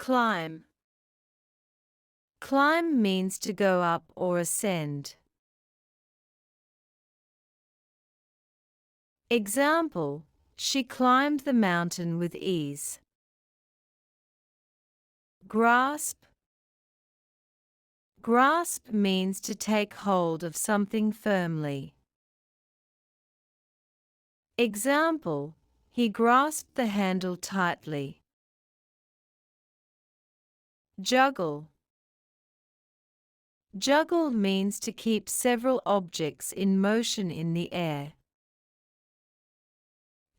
Climb. Climb means to go up or ascend. Example: she climbed the mountain with ease. Grasp. Grasp means to take hold of something firmly. Example: he grasped the handle tightly. Juggle. Juggle means to keep several objects in motion in the air.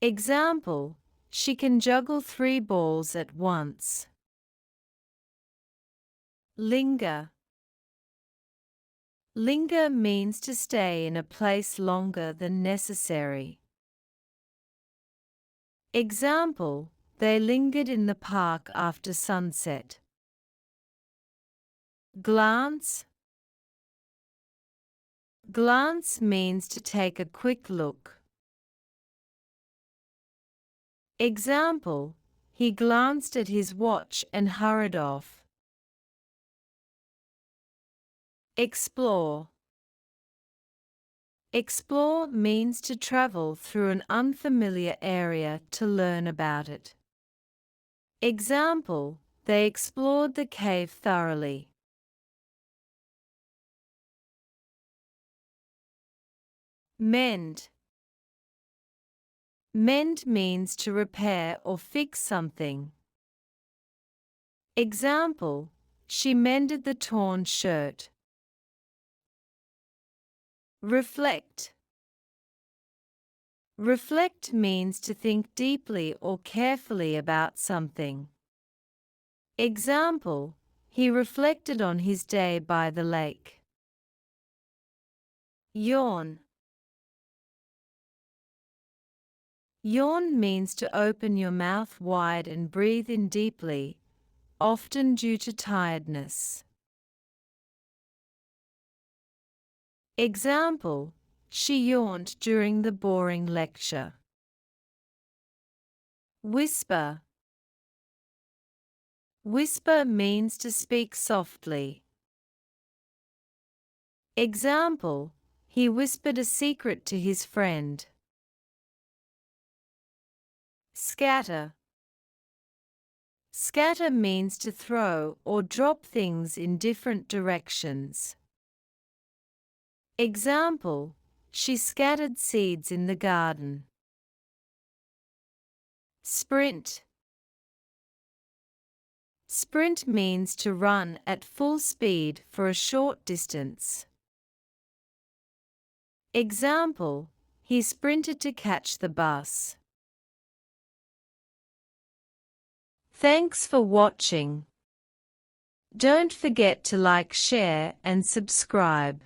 Example: she can juggle 3 balls at once. Linger. Linger means to stay in a place longer than necessary. Example: they lingered in the park after sunset. Glance. Glance means to take a quick look. Example: he glanced at his watch and hurried off. Explore. Explore means to travel through an unfamiliar area to learn about it. Example: they explored the cave thoroughly. Mend. Mend means to repair or fix something. Example: she mended the torn shirt. Reflect. Reflect means to think deeply or carefully about something. Example: he reflected on his day by the lake. Yawn. Yawn means to open your mouth wide and breathe in deeply, often due to tiredness. Example: she yawned during the boring lecture. Whisper. Whisper means to speak softly. Example: he whispered a secret to his friend. Scatter. Scatter means to throw or drop things in different directions. Example: she scattered seeds in the garden. Sprint. Sprint means to run at full speed for a short distance. Example: he sprinted to catch the bus. Thanks for watching. Don't forget to like, share, and subscribe.